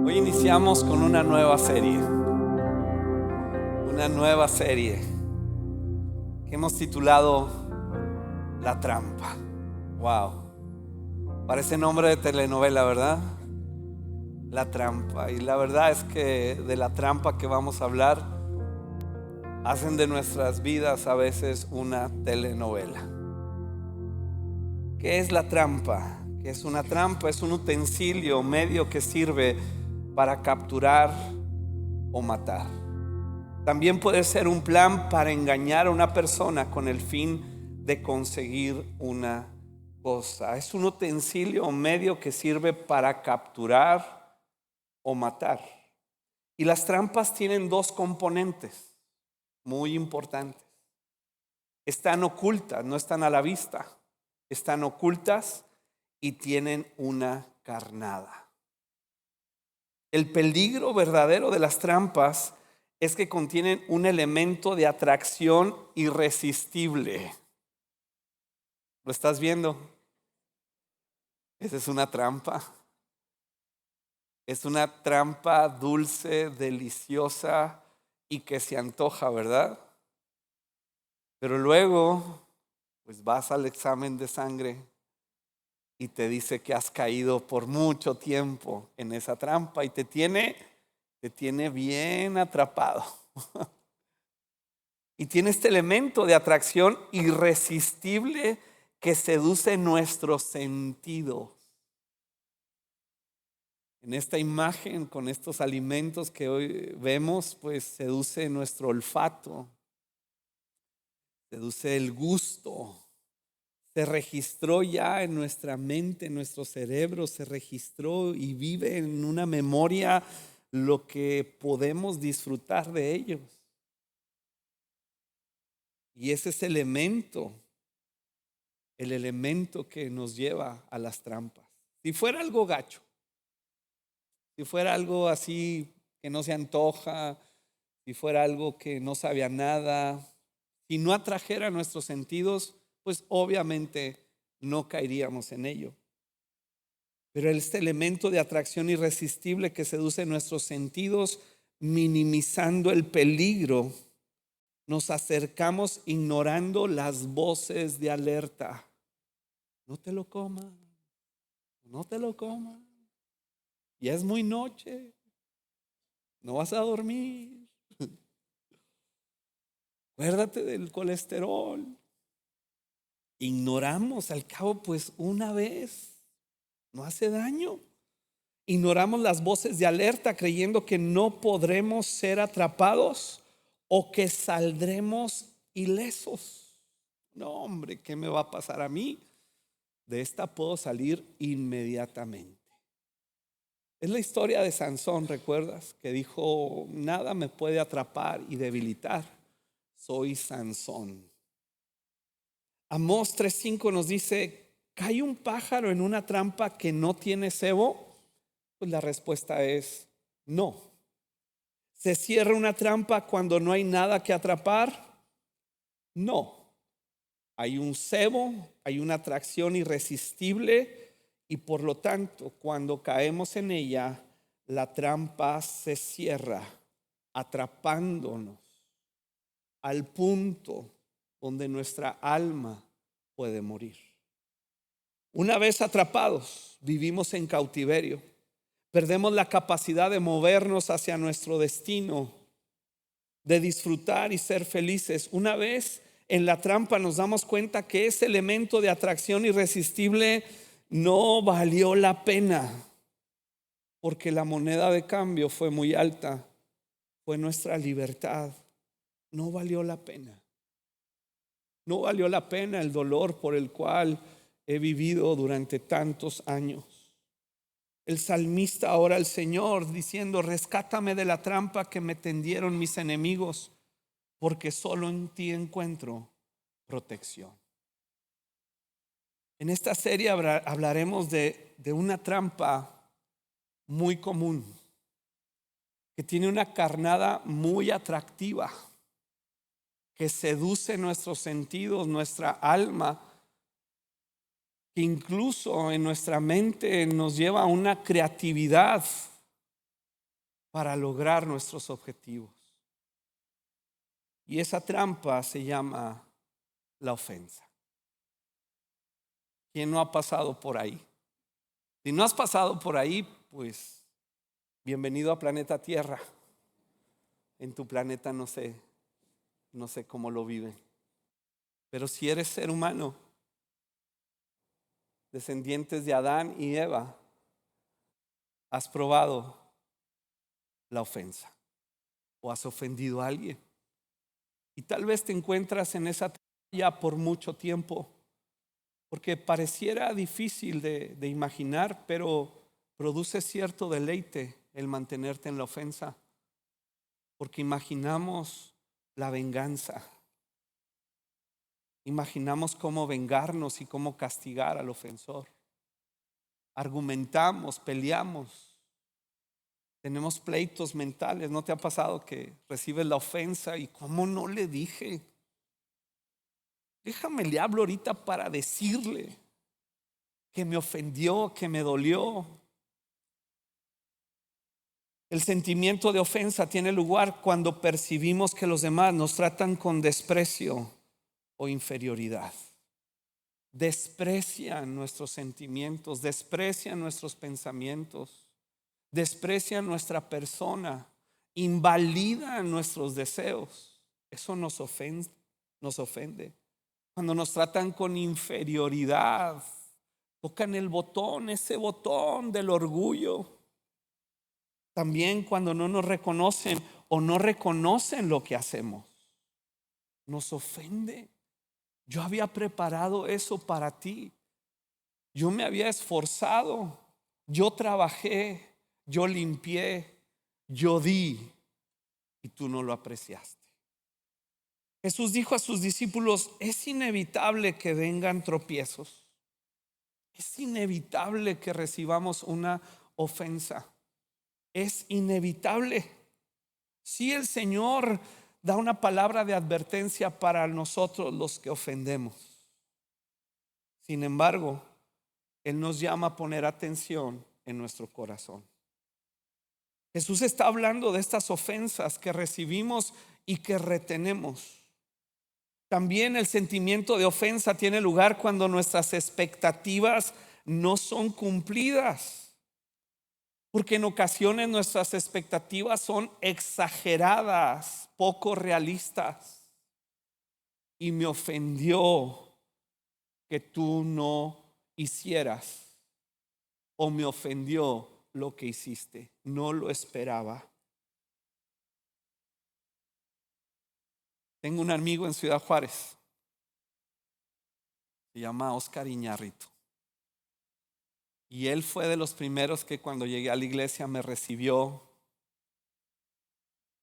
Hoy iniciamos con una nueva serie que hemos titulado La Trampa. Wow, parece nombre de telenovela, ¿verdad? La Trampa. Y la verdad es que de la trampa que vamos a hablar hacen de nuestras vidas a veces una telenovela. ¿Qué es la trampa? ¿Qué es una trampa? Es un utensilio, medio que sirve para capturar o matar. También puede ser un plan para engañar a una persona con el fin de conseguir una cosa. Es un utensilio o medio que sirve para capturar o matar. Y las trampas tienen dos componentes muy importantes. Están ocultas, no están a la vista. Están ocultas y tienen una carnada. El peligro verdadero de las trampas es que contienen un elemento de atracción irresistible. ¿Lo estás viendo? Esa es una trampa. Es una trampa dulce, deliciosa y que se antoja, ¿verdad? Pero luego, pues vas al examen de sangre y te dice que has caído por mucho tiempo en esa trampa y te tiene bien atrapado. Y tiene este elemento de atracción irresistible que seduce nuestros sentidos. En esta imagen, con estos alimentos que hoy vemos, pues seduce nuestro olfato, seduce el gusto. Se registró ya en nuestra mente, en nuestro cerebro, se registró y vive en una memoria lo que podemos disfrutar de ellos. Y ese es el elemento que nos lleva a las trampas. Si fuera algo gacho, si fuera algo así que no se antoja, si fuera algo que no sabe a nada, si no atrajera nuestros sentidos, pues obviamente no caeríamos en ello. Pero este elemento de atracción irresistible que seduce nuestros sentidos, minimizando el peligro, nos acercamos ignorando las voces de alerta. No te lo comas, no te lo comas. Ya es muy noche, no vas a dormir. Acuérdate del colesterol. Ignoramos, al cabo, pues una vez, no hace daño. Ignoramos las voces de alerta creyendo que no podremos ser atrapados o que saldremos ilesos. No, hombre, ¿qué me va a pasar a mí? De esta puedo salir inmediatamente. Es la historia de Sansón, ¿recuerdas? Que dijo, nada me puede atrapar y debilitar. Soy Sansón. Amós 3:5 nos dice, ¿cae un pájaro en una trampa que no tiene cebo? Pues la respuesta es no. ¿Se cierra una trampa cuando no hay nada que atrapar? No. Hay un cebo, hay una atracción irresistible y por lo tanto cuando caemos en ella, la trampa se cierra, atrapándonos al punto donde nuestra alma puede morir. Una vez atrapados, vivimos en cautiverio. Perdemos la capacidad de movernos hacia nuestro destino, de disfrutar y ser felices. Una vez en la trampa nos damos cuenta que ese elemento de atracción irresistible no valió la pena, porque la moneda de cambio fue muy alta, fue nuestra libertad. No valió la pena. No valió la pena el dolor por el cual he vivido durante tantos años. El salmista ora al Señor diciendo, rescátame de la trampa que me tendieron mis enemigos, porque solo en ti encuentro protección. En esta serie hablaremos de una trampa muy común, que tiene una carnada muy atractiva, que seduce nuestros sentidos, nuestra alma, que incluso en nuestra mente nos lleva a una creatividad para lograr nuestros objetivos. Y esa trampa se llama la ofensa. ¿Quién no ha pasado por ahí? Si no has pasado por ahí, pues bienvenido a planeta Tierra. En tu planeta no sé cómo lo viven. Pero si eres ser humano, descendientes de Adán y Eva, has probado la ofensa o has ofendido a alguien. Y tal vez te encuentras en esa ya por mucho tiempo, porque pareciera difícil de imaginar, pero produce cierto deleite el mantenerte en la ofensa, porque imaginamos la venganza, imaginamos cómo vengarnos y cómo castigar al ofensor, argumentamos, peleamos, tenemos pleitos mentales. ¿No te ha pasado que recibes la ofensa y cómo no le dije? Déjame le hablo ahorita para decirle que me ofendió, que me dolió. El sentimiento de ofensa tiene lugar cuando percibimos que los demás nos tratan con desprecio o inferioridad. Desprecian nuestros sentimientos, desprecian nuestros pensamientos, desprecian nuestra persona, invalidan nuestros deseos. Eso nos ofende. Cuando nos tratan con inferioridad, tocan ese botón del orgullo. También cuando no nos reconocen o no reconocen lo que hacemos, nos ofende. Yo había preparado eso para ti. Yo me había esforzado. Yo trabajé. Yo limpié. Yo di. Y tú no lo apreciaste. Jesús dijo a sus discípulos: es inevitable que vengan tropiezos. Es inevitable que recibamos una ofensa. Es inevitable. Si el Señor da una palabra de advertencia para nosotros los que ofendemos, sin embargo, Él nos llama a poner atención en nuestro corazón. Jesús está hablando de estas ofensas que recibimos y que retenemos. También el sentimiento de ofensa tiene lugar cuando nuestras expectativas no son cumplidas. Porque en ocasiones nuestras expectativas son exageradas, poco realistas. Y me ofendió que tú no hicieras, o me ofendió lo que hiciste. No lo esperaba. Tengo un amigo en Ciudad Juárez, se llama Oscar Iñárritu. Y él fue de los primeros que cuando llegué a la iglesia me recibió,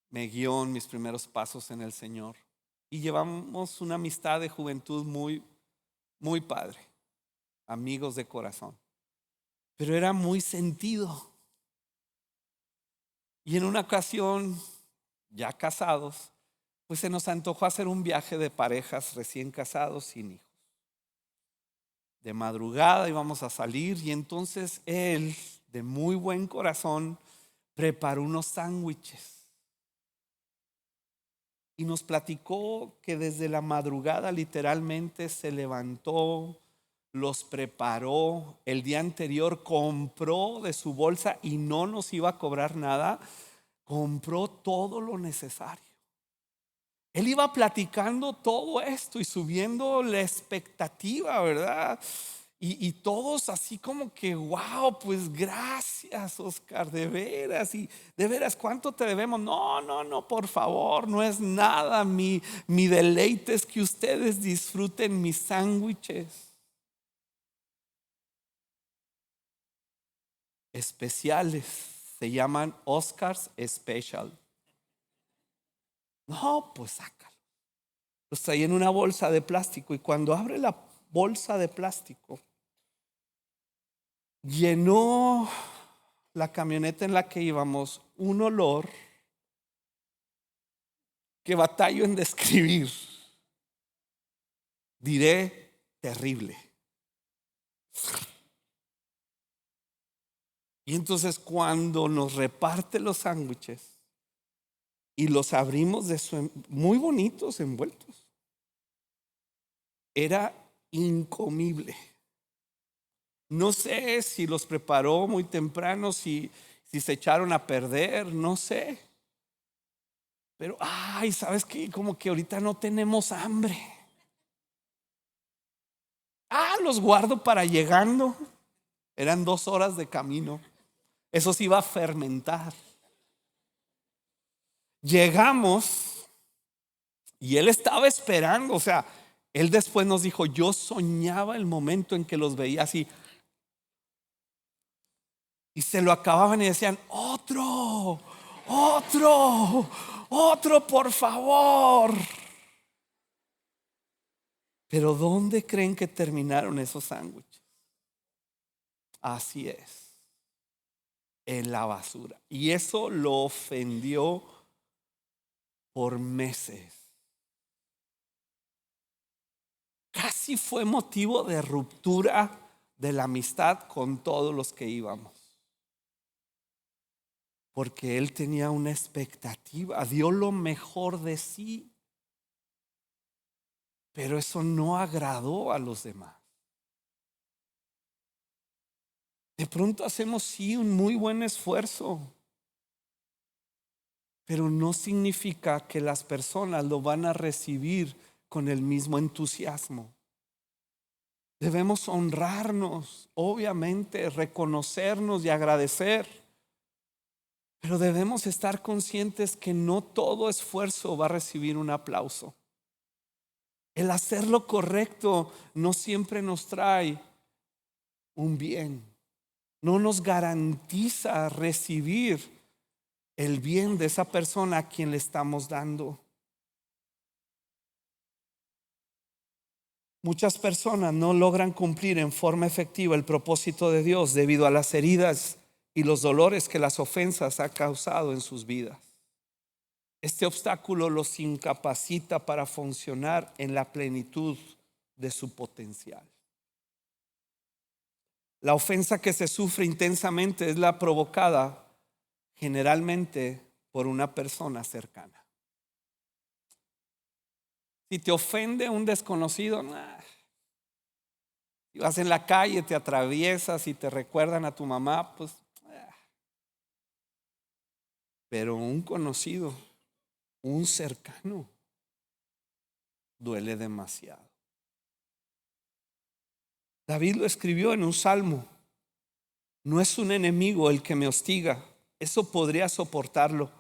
me guió en mis primeros pasos en el Señor. Y llevamos una amistad de juventud muy, muy padre, amigos de corazón. Pero era muy sentido. Y en una ocasión, ya casados, pues se nos antojó hacer un viaje de parejas recién casados sin hijos. De madrugada íbamos a salir y entonces él, de muy buen corazón, preparó unos sándwiches y nos platicó que desde la madrugada literalmente se levantó, los preparó, el día anterior compró de su bolsa y no nos iba a cobrar nada, compró todo lo necesario. Él iba platicando todo esto y subiendo la expectativa, ¿verdad? Y todos así como que, wow, pues gracias, Oscar, de veras. Y de veras, ¿cuánto te debemos? No, por favor, no es nada. Mi deleite es que ustedes disfruten mis sándwiches especiales. Se llaman Oscars Special. No, pues sácalo. Los traía en una bolsa de plástico y cuando abre la bolsa de plástico, llenó la camioneta en la que íbamos un olor que batallo en describir. Diré terrible. Y entonces cuando nos reparte los sándwiches y los abrimos muy bonitos envueltos, era incomible. No sé si los preparó muy temprano, si se echaron a perder, no sé. Pero, ay, ¿sabes qué? Como que ahorita no tenemos hambre. Los guardo para llegando. Eran 2 horas de camino. Eso se iba a fermentar. Llegamos y él estaba esperando. O sea, él después nos dijo: yo soñaba el momento en que los veía así. Y se lo acababan y decían: otro, otro, otro, por favor. Pero ¿dónde creen que terminaron esos sándwiches? Así es, en la basura. Y eso lo ofendió por meses. Casi fue motivo de ruptura de la amistad con todos los que íbamos. Porque él tenía una expectativa, dio lo mejor de sí. Pero eso no agradó a los demás. De pronto hacemos sí un muy buen esfuerzo, pero no significa que las personas lo van a recibir con el mismo entusiasmo. Debemos honrarnos, obviamente, reconocernos y agradecer, pero debemos estar conscientes que no todo esfuerzo va a recibir un aplauso. El hacer lo correcto no siempre nos trae un bien, no nos garantiza recibir el bien de esa persona a quien le estamos dando. Muchas personas no logran cumplir en forma efectiva el propósito de Dios debido a las heridas y los dolores que las ofensas han causado en sus vidas. Este obstáculo los incapacita para funcionar en la plenitud de su potencial. La ofensa que se sufre intensamente es la provocada generalmente por una persona cercana. Si te ofende un desconocido, si vas en la calle, te atraviesas y te recuerdan a tu mamá, pues. Pero un conocido, un cercano, duele demasiado. David lo escribió en un salmo: no es un enemigo el que me hostiga, eso podría soportarlo.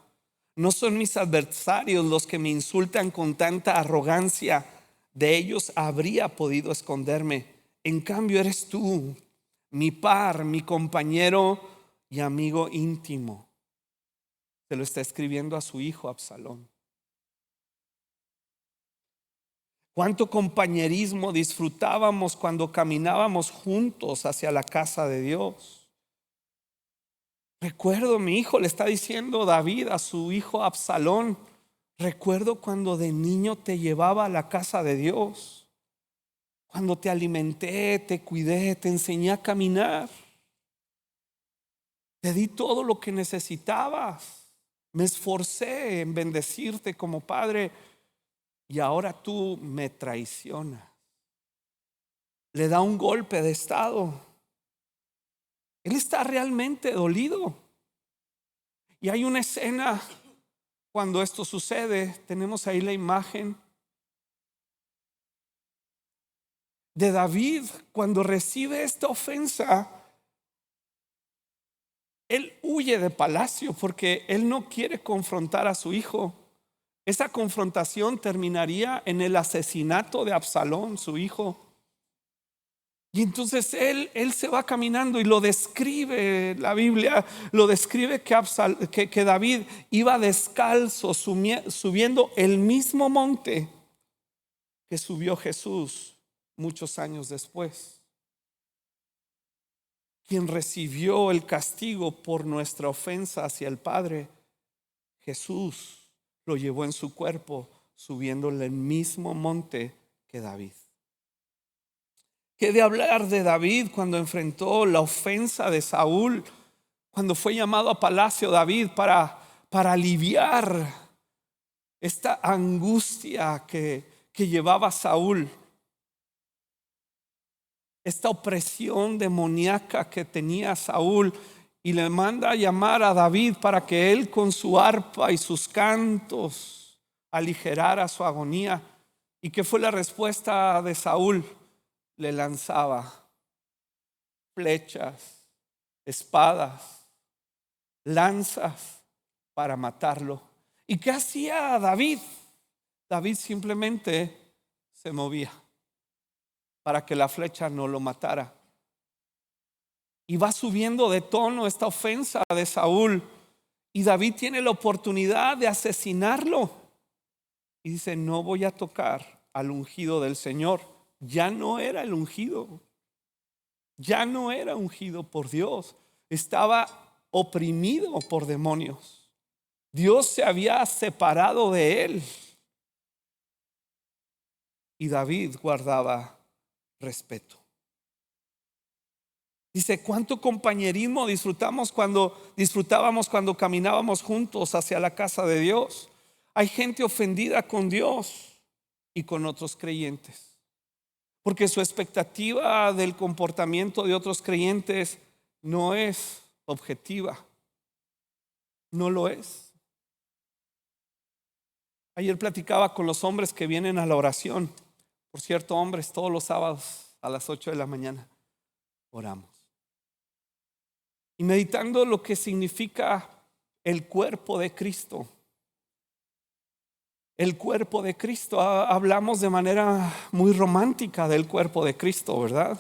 No son mis adversarios los que me insultan con tanta arrogancia, de ellos habría podido esconderme. En cambio eres tú, mi par, mi compañero y amigo íntimo. Se lo está escribiendo a su hijo Absalón. Cuánto compañerismo disfrutábamos cuando caminábamos juntos hacia la casa de Dios. Recuerdo, mi hijo le está diciendo David a su hijo Absalón: recuerdo cuando de niño te llevaba a la casa de Dios, cuando te alimenté, te cuidé, te enseñé a caminar, te di todo lo que necesitabas, me esforcé en bendecirte como padre, y ahora tú me traicionas. Le da un golpe de estado. Él está realmente dolido. Y hay una escena cuando esto sucede. Tenemos ahí la imagen de David cuando recibe esta ofensa. Él huye de palacio porque él no quiere confrontar a su hijo. Esa confrontación terminaría en el asesinato de Absalón, su hijo. Y entonces él se va caminando y lo describe, la Biblia lo describe que David iba descalzo subiendo el mismo monte que subió Jesús muchos años después. Quien recibió el castigo por nuestra ofensa hacia el Padre, Jesús lo llevó en su cuerpo subiéndole el mismo monte que David. ¿Qué de hablar de David cuando enfrentó la ofensa de Saúl cuando fue llamado a palacio David para aliviar esta angustia que llevaba Saúl, esta opresión demoníaca que tenía Saúl, y le manda a llamar a David para que él con su arpa y sus cantos aligerara su agonía. ¿Y qué fue la respuesta de Saúl? Le lanzaba flechas, espadas, lanzas para matarlo. ¿Y qué hacía David? David simplemente se movía para que la flecha no lo matara. Y va subiendo de tono esta ofensa de Saúl, y David tiene la oportunidad de asesinarlo y dice: no voy a tocar al ungido del Señor. Ya no era el ungido, ya no era ungido por Dios, estaba oprimido por demonios. Dios se había separado de él, y David guardaba respeto. Dice: cuánto compañerismo disfrutábamos cuando caminábamos juntos hacia la casa de Dios. Hay gente ofendida con Dios y con otros creyentes, porque su expectativa del comportamiento de otros creyentes no es objetiva, no lo es. Ayer platicaba con los hombres que vienen a la oración. Por cierto, hombres, todos los sábados a las 8 de la mañana oramos. Y meditando lo que significa el cuerpo de Cristo. El cuerpo de Cristo. Hablamos de manera muy romántica del cuerpo de Cristo, ¿verdad?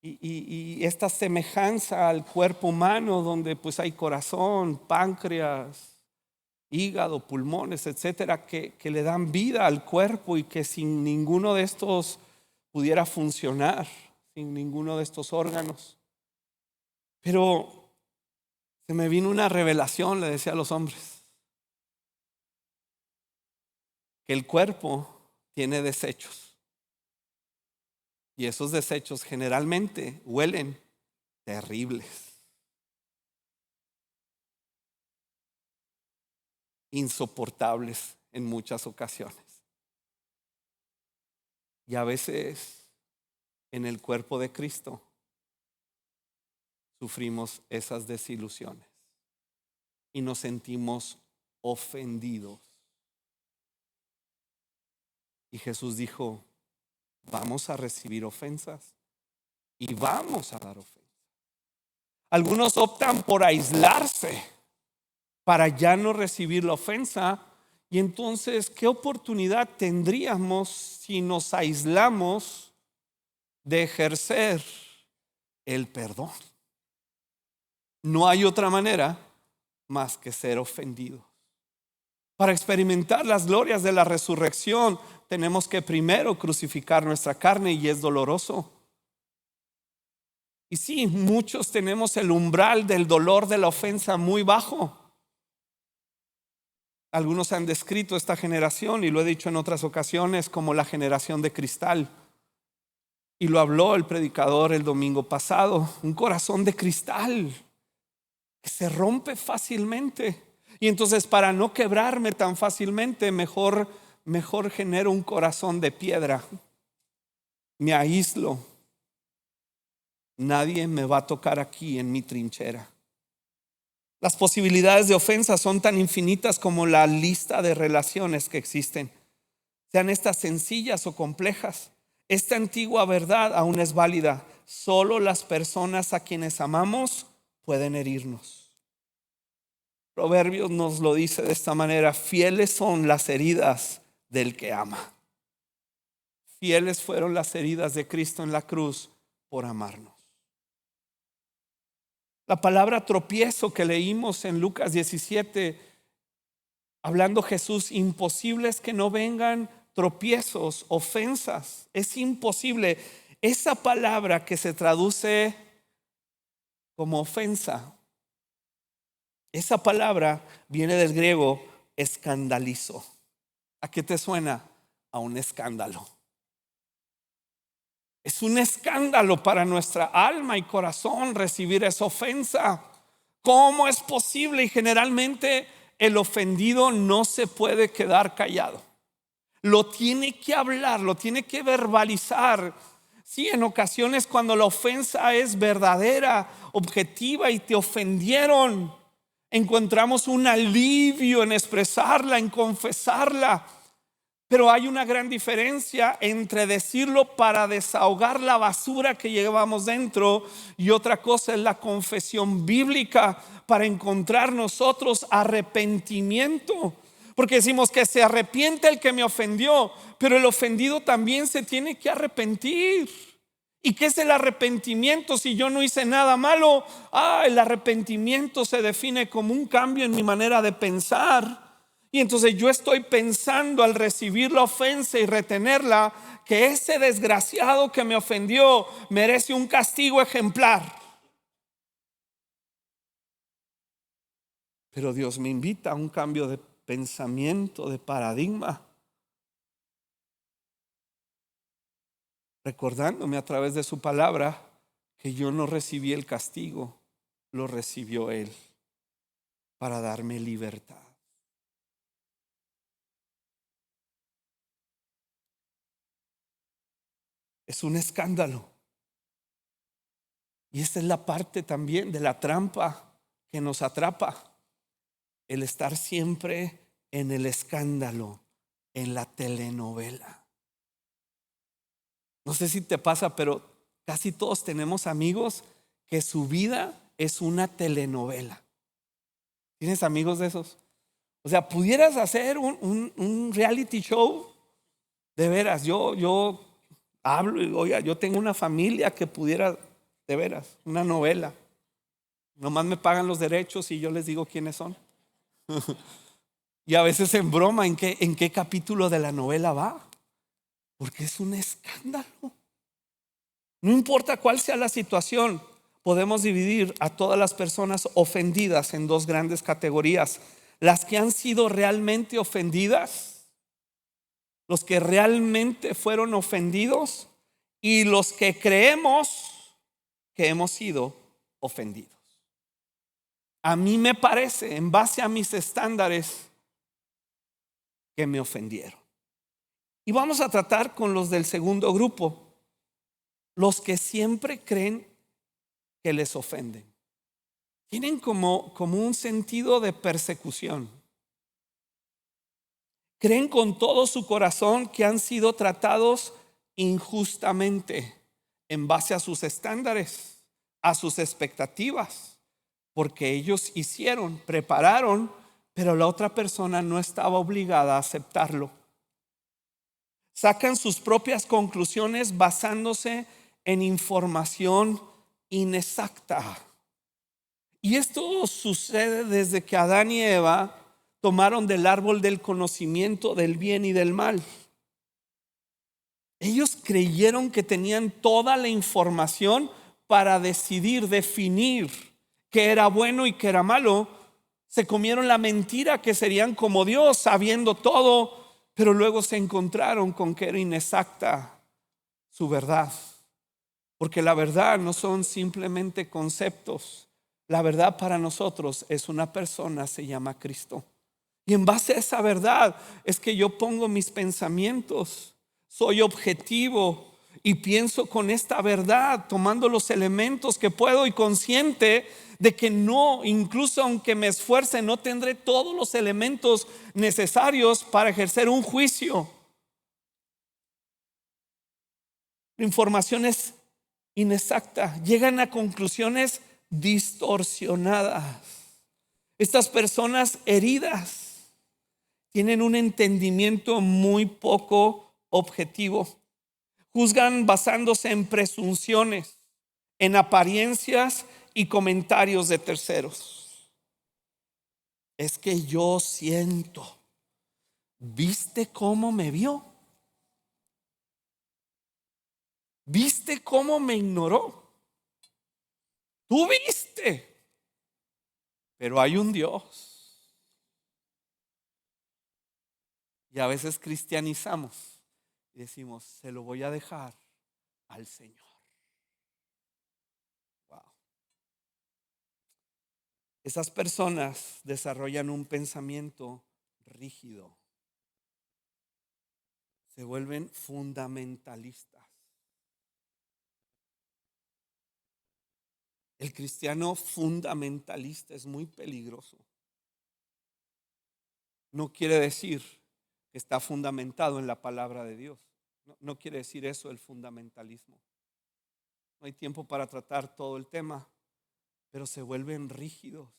Y esta semejanza al cuerpo humano, donde pues hay corazón, páncreas, hígado, pulmones, etcétera, que le dan vida al cuerpo, y que sin ninguno de estos pudiera funcionar, sin ninguno de estos órganos. Pero se me vino una revelación, le decía a los hombres, que el cuerpo tiene desechos, y esos desechos generalmente huelen terribles, insoportables en muchas ocasiones. Y a veces en el cuerpo de Cristo sufrimos esas desilusiones y nos sentimos ofendidos. Y Jesús dijo: vamos a recibir ofensas y vamos a dar ofensas. Algunos optan por aislarse para ya no recibir la ofensa. Y entonces, ¿qué oportunidad tendríamos si nos aislamos de ejercer el perdón? No hay otra manera más que ser ofendidos. Para experimentar las glorias de la resurrección, tenemos que primero crucificar nuestra carne, y es doloroso. Y sí, muchos tenemos el umbral del dolor de la ofensa muy bajo. Algunos han descrito esta generación, y lo he dicho en otras ocasiones, como la generación de cristal. Y lo habló el predicador el domingo pasado: un corazón de cristal que se rompe fácilmente. Y entonces, para no quebrarme tan fácilmente, mejor genero un corazón de piedra. Me aíslo. Nadie me va a tocar aquí en mi trinchera. Las posibilidades de ofensa son tan infinitas como la lista de relaciones que existen, sean estas sencillas o complejas. Esta antigua verdad aún es válida: solo las personas a quienes amamos pueden herirnos. Proverbios nos lo dice de esta manera: fieles son las heridas del que ama. Fieles fueron las heridas de Cristo en la cruz por amarnos. La palabra tropiezo que leímos en Lucas 17, hablando Jesús: imposible es que no vengan tropiezos, ofensas. Es imposible. Esa palabra que se traduce como ofensa, esa palabra viene del griego escandalizo. ¿A qué te suena? A un escándalo. Es un escándalo para nuestra alma y corazón recibir esa ofensa. ¿Cómo es posible? Y generalmente el ofendido no se puede quedar callado. Lo tiene que hablar, lo tiene que verbalizar. Sí, en ocasiones cuando la ofensa es verdadera, objetiva y te ofendieron, encontramos un alivio en expresarla, en confesarla. Pero hay una gran diferencia entre decirlo para desahogar la basura que llevamos dentro y otra cosa es la confesión bíblica para encontrar nosotros arrepentimiento. Porque decimos que se arrepiente el que me ofendió, pero el ofendido también se tiene que arrepentir. ¿Y qué es el arrepentimiento si yo no hice nada malo? El arrepentimiento se define como un cambio en mi manera de pensar. Y entonces yo estoy pensando al recibir la ofensa y retenerla, que ese desgraciado que me ofendió merece un castigo ejemplar. Pero Dios me invita a un cambio de pensamiento, de paradigma, recordándome a través de su palabra que yo no recibí el castigo, lo recibió Él para darme libertad. Es un escándalo. Y esta es la parte también de la trampa que nos atrapa. El estar siempre en el escándalo, en la telenovela. No sé si te pasa, pero casi todos tenemos amigos que su vida es una telenovela. ¿Tienes amigos de esos? O sea, pudieras hacer un reality show. De veras, yo hablo y oiga, yo tengo una familia que pudiera, de veras, una novela. Nomás me pagan los derechos y yo les digo quiénes son. Y a veces en broma, ¿en qué capítulo de la novela va? Porque es un escándalo. No importa cuál sea la situación, podemos dividir a todas las personas ofendidas en dos grandes categorías. Las que han sido realmente ofendidas, los que realmente fueron ofendidos, y los que creemos que hemos sido ofendidos. A mí me parece, en base a mis estándares, que me ofendieron. Y vamos a tratar con los del segundo grupo, los que siempre creen que les ofenden. Tienen como un sentido de persecución. Creen con todo su corazón que han sido tratados injustamente en base a sus estándares, a sus expectativas, porque ellos hicieron, prepararon, pero la otra persona no estaba obligada a aceptarlo. Sacan sus propias conclusiones basándose en información inexacta. Y esto sucede desde que Adán y Eva tomaron del árbol del conocimiento del bien y del mal. Ellos creyeron que tenían toda la información para decidir, definir qué era bueno y qué era malo. Se comieron la mentira que serían como Dios, sabiendo todo, pero luego se encontraron con que era inexacta su verdad. Porque la verdad no son simplemente conceptos. La verdad para nosotros es una persona, se llama Cristo. Y en base a esa verdad es que yo pongo mis pensamientos. Soy objetivo y pienso con esta verdad, tomando los elementos que puedo y consciente de que no, incluso aunque me esfuerce, no tendré todos los elementos necesarios para ejercer un juicio. La información es inexacta, llegan a conclusiones distorsionadas. Estas personas heridas tienen un entendimiento muy poco objetivo. Juzgan basándose en presunciones, en apariencias y comentarios de terceros. Es que yo siento, ¿viste cómo me vio? ¿Viste cómo me ignoró? Tú viste, pero hay un Dios. Y a veces cristianizamos y decimos, se lo voy a dejar al Señor. Wow. Esas personas desarrollan un pensamiento rígido, se vuelven fundamentalistas. El cristiano fundamentalista es muy peligroso. No quiere decir que está fundamentado en la palabra de Dios. No quiere decir eso el fundamentalismo. No hay tiempo para tratar todo el tema, pero se vuelven rígidos.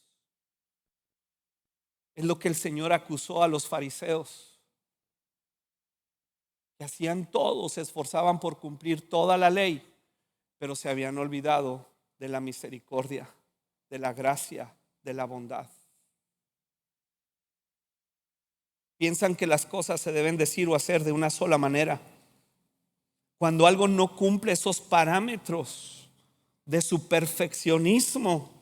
Es lo que el Señor acusó a los fariseos, que hacían todo, se esforzaban por cumplir toda la ley, pero se habían olvidado de la misericordia, de la gracia, de la bondad. Piensan que las cosas se deben decir o hacer de una sola manera. Cuando algo no cumple esos parámetros de su perfeccionismo,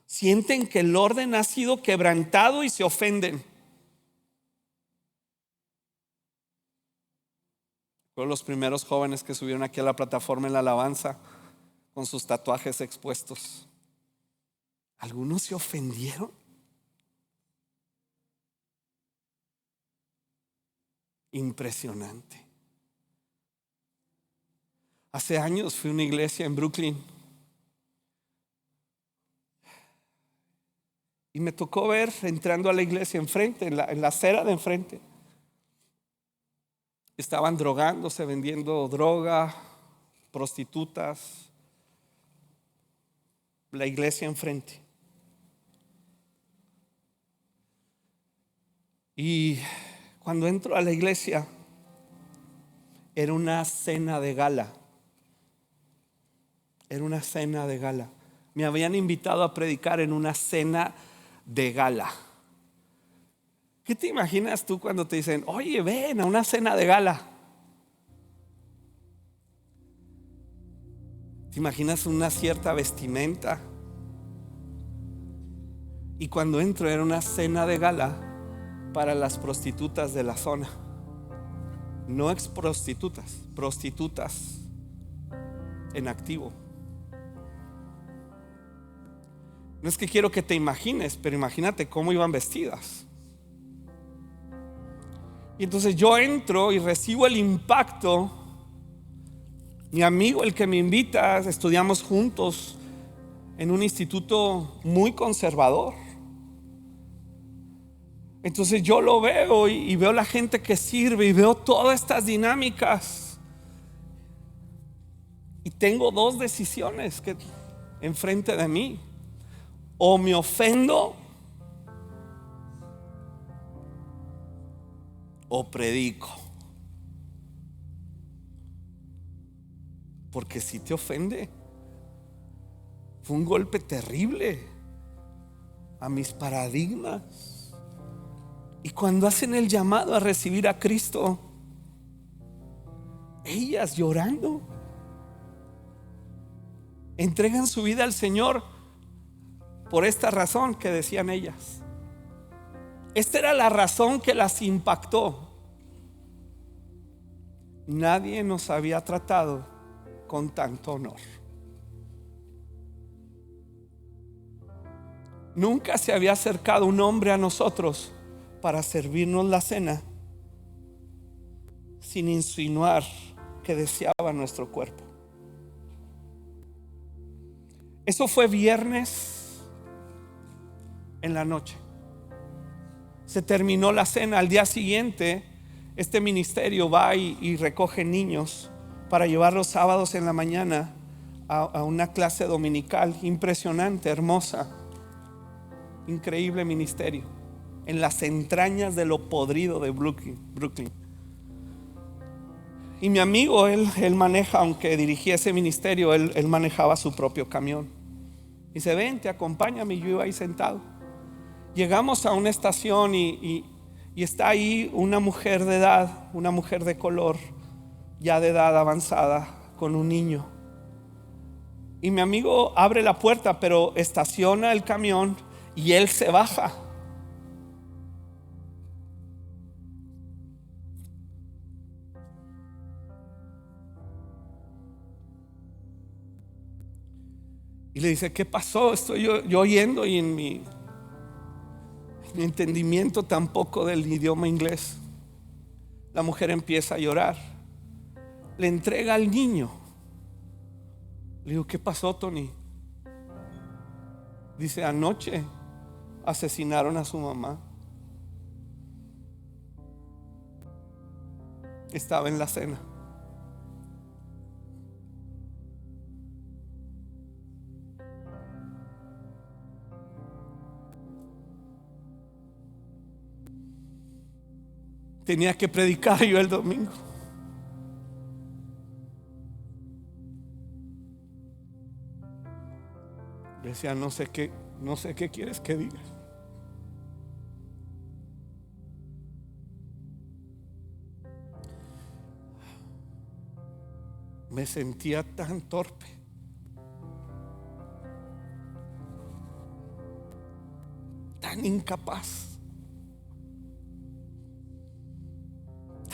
sienten que el orden ha sido quebrantado y se ofenden. Fueron los primeros jóvenes que subieron aquí a la plataforma en la alabanza con sus tatuajes expuestos. Algunos se ofendieron. Impresionante. Hace años fui a una iglesia en Brooklyn y me tocó ver entrando a la iglesia enfrente, en la acera de enfrente. Estaban drogándose, vendiendo droga, prostitutas. La iglesia enfrente. Y cuando entro a la iglesia, era una cena de gala. Era una cena de gala. Me habían invitado a predicar en una cena de gala. ¿Qué te imaginas tú cuando te dicen, oye, ven a una cena de gala? ¿Te imaginas una cierta vestimenta? Y cuando entro era una cena de gala para las prostitutas de la zona. No ex prostitutas, prostitutas en activo. No es que quiero que te imagines, pero imagínate cómo iban vestidas. Y entonces yo entro y recibo el impacto. Mi amigo, el que me invita, estudiamos juntos en un instituto muy conservador. Entonces yo lo veo y veo la gente que sirve y veo todas estas dinámicas. Y tengo dos decisiones que enfrente de mí. O me ofendo o predico. Porque si te ofende, fue un golpe terrible a mis paradigmas. Y cuando hacen el llamado a recibir a Cristo, ellas llorando entregan su vida al Señor por esta razón que decían ellas. Esta era la razón que las impactó. Nadie nos había tratado con tanto honor. Nunca se había acercado un hombre a nosotros para servirnos la cena sin insinuar que deseaba nuestro cuerpo. Eso fue viernes en la noche. Se terminó la cena. Al día siguiente, este ministerio va y recoge niños para llevarlos sábados en la mañana a una clase dominical impresionante, hermosa, increíble ministerio en las entrañas de lo podrido de Brooklyn. Y mi amigo, él maneja, aunque dirigía ese ministerio, él manejaba su propio camión. Dice, ven, te acompáñame. Y yo iba ahí sentado. Llegamos a una estación y está ahí una mujer de edad, una mujer de color, ya de edad avanzada, con un niño. Y mi amigo abre la puerta, pero estaciona el camión y él se baja. Y le dice, ¿qué pasó? Estoy yo oyendo y en mi ni entendimiento tampoco del idioma inglés. La mujer empieza a llorar, le entrega al niño. Le digo, ¿qué pasó, Tony? Dice, anoche asesinaron a su mamá. Estaba en la cena. Tenía que predicar yo el domingo. Decía, no sé qué quieres que diga. Me sentía tan torpe, tan incapaz,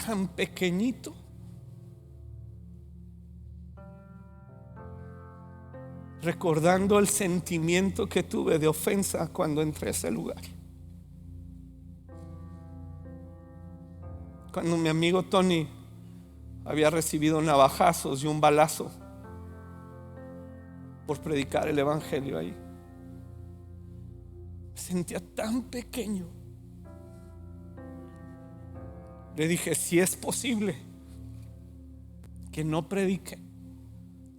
tan pequeñito. Recordando el sentimiento que tuve de ofensa cuando entré a ese lugar. Cuando mi amigo Tony había recibido navajazos y un balazo por predicar el evangelio ahí, me sentía tan pequeño. Le dije, si es posible que no predique,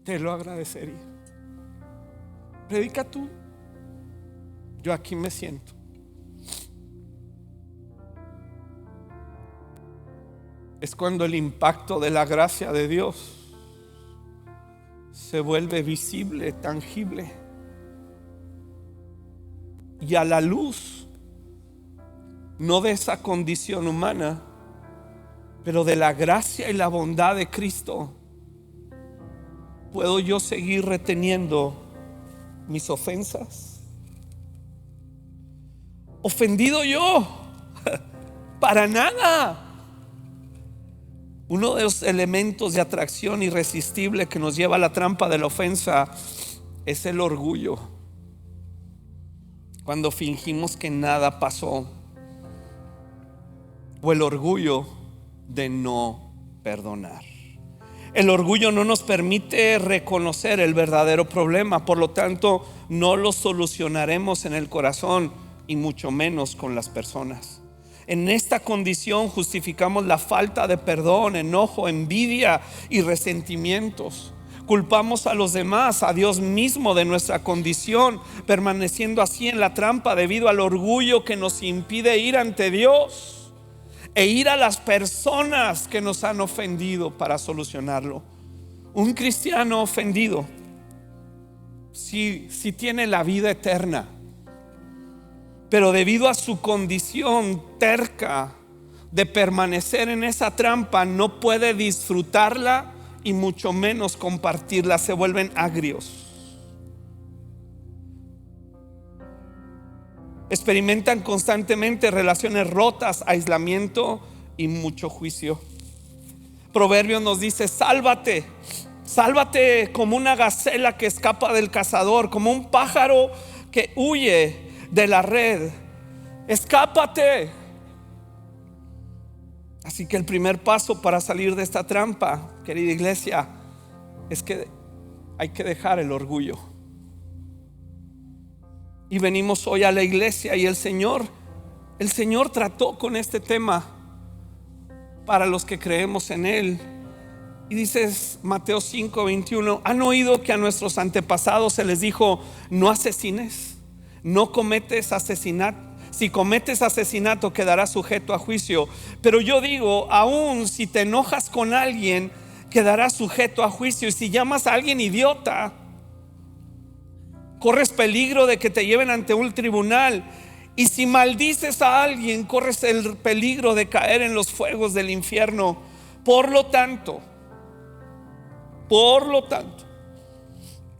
te lo agradecería. Predica tú, yo aquí me siento. Es cuando el impacto de la gracia de Dios se vuelve visible, tangible, y a la luz no de esa condición humana, pero de la gracia y la bondad de Cristo, puedo yo seguir reteniendo mis ofensas. ¿Ofendido yo? Para nada. Uno de los elementos de atracción irresistible que nos lleva a la trampa de la ofensa es el orgullo. Cuando fingimos que nada pasó, o el orgullo de no perdonar. El orgullo no nos permite reconocer el verdadero problema, por lo tanto no lo solucionaremos en el corazón y mucho menos con las personas. En esta condición justificamos la falta de perdón, enojo, envidia y resentimientos. Culpamos a los demás, a Dios mismo de nuestra condición, permaneciendo así en la trampa debido al orgullo que nos impide ir ante Dios e ir a las personas que nos han ofendido para solucionarlo. Un cristiano ofendido sí tiene la vida eterna, pero debido a su condición terca de permanecer en esa trampa, no puede disfrutarla y mucho menos compartirla. Se vuelven agrios. Experimentan constantemente relaciones rotas, aislamiento y mucho juicio. Proverbios nos dice: sálvate, sálvate como una gacela que escapa del cazador, como un pájaro que huye de la red. Escápate. Así que el primer paso para salir de esta trampa, querida iglesia, es que hay que dejar el orgullo. Y venimos hoy a la iglesia y el Señor trató con este tema para los que creemos en Él. Y dices, Mateo 5:21, ¿han oído que a nuestros antepasados se les dijo: no asesines, no cometes asesinato? Si cometes asesinato quedarás sujeto a juicio. Pero yo digo, aún si te enojas con alguien, quedarás sujeto a juicio. Y si llamas a alguien idiota, corres peligro de que te lleven ante un tribunal. Y si maldices a alguien, corres el peligro de caer en los fuegos del infierno. Por lo tanto,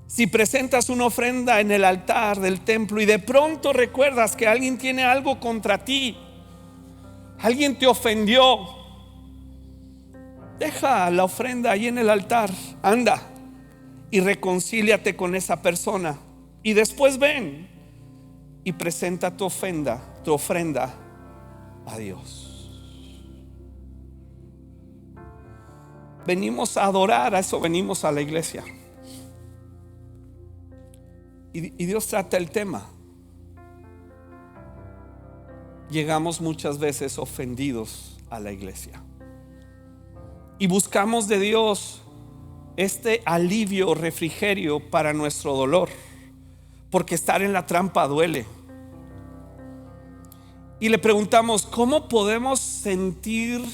si presentas una ofrenda en el altar del templo y de pronto recuerdas que alguien tiene algo contra ti, alguien te ofendió, deja la ofrenda ahí en el altar, anda y reconcíliate con esa persona. Y después ven y presenta tu ofrenda a Dios. Venimos a adorar, a eso venimos a la iglesia. Y Dios trata el tema. Llegamos muchas veces ofendidos a la iglesia y buscamos de Dios este alivio, refrigerio para nuestro dolor, porque estar en la trampa duele. Y le preguntamos, ¿cómo podemos sentir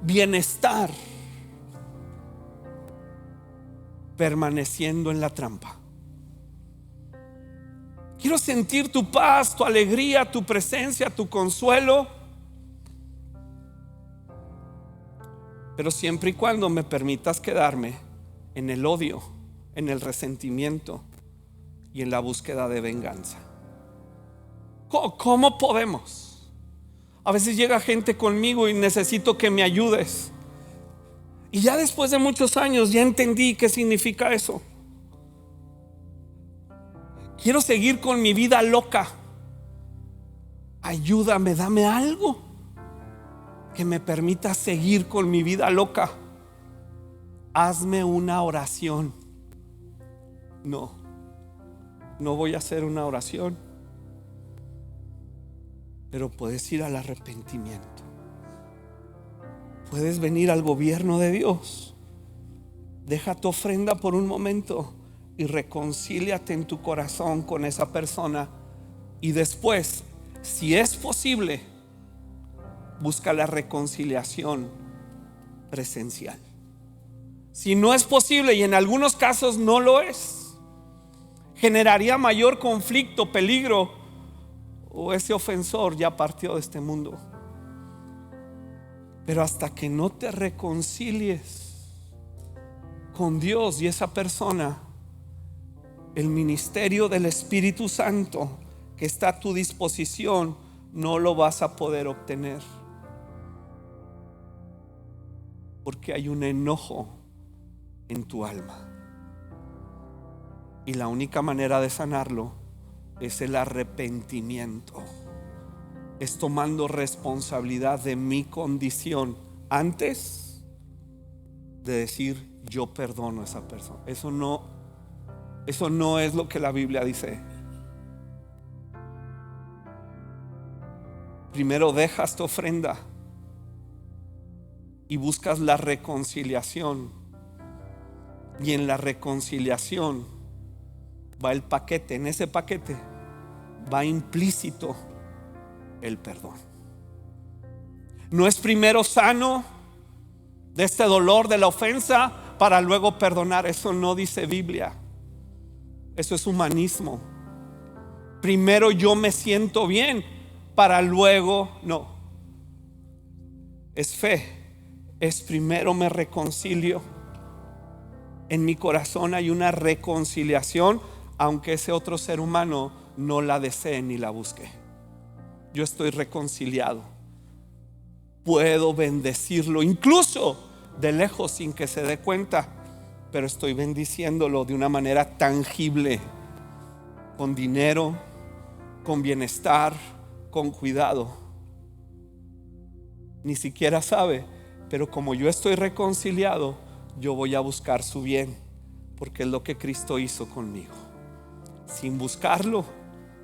bienestar permaneciendo en la trampa? Quiero sentir tu paz, tu alegría, tu presencia, tu consuelo, pero siempre y cuando me permitas quedarme en el odio, en el resentimiento y en la búsqueda de venganza. ¿Cómo podemos? A veces llega gente conmigo y necesito que me ayudes, y ya después de muchos años ya entendí qué significa eso. Quiero seguir con mi vida loca. Ayúdame, dame algo que me permita seguir con mi vida loca. Hazme una oración. No voy a hacer una oración, pero puedes ir al arrepentimiento. Puedes venir al gobierno de Dios. Deja tu ofrenda por un momento y reconcíliate en tu corazón con esa persona, y después, si es posible, busca la reconciliación presencial. Si no es posible, y en algunos casos no lo es, generaría mayor conflicto, peligro, o ese ofensor ya partió de este mundo. Pero hasta que no te reconcilies con Dios y esa persona, el ministerio del Espíritu Santo que está a tu disposición no lo vas a poder obtener, porque hay un enojo en tu alma, y la única manera de sanarlo es el arrepentimiento, es tomando responsabilidad de mi condición antes de decir yo perdono a esa persona. Eso no es lo que la Biblia dice. Primero dejas tu ofrenda y buscas la reconciliación, y en la reconciliación va el paquete. En ese paquete va implícito el perdón. No es primero sano de este dolor de la ofensa para luego perdonar. Eso no dice Biblia. Eso es humanismo. Primero yo me siento bien para luego, no. Es fe. Es primero me reconcilio. En mi corazón hay una reconciliación, aunque ese otro ser humano no la desee ni la busque. Yo estoy reconciliado. Puedo bendecirlo incluso de lejos sin que se dé cuenta, pero estoy bendiciéndolo de una manera tangible, con dinero, con bienestar, con cuidado. Ni siquiera sabe, pero como yo estoy reconciliado, yo voy a buscar su bien, porque es lo que Cristo hizo conmigo. Sin buscarlo,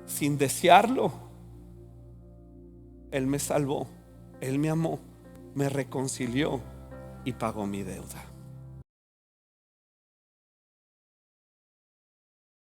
sin desearlo, Él me salvó, Él me amó, me reconcilió y pagó mi deuda.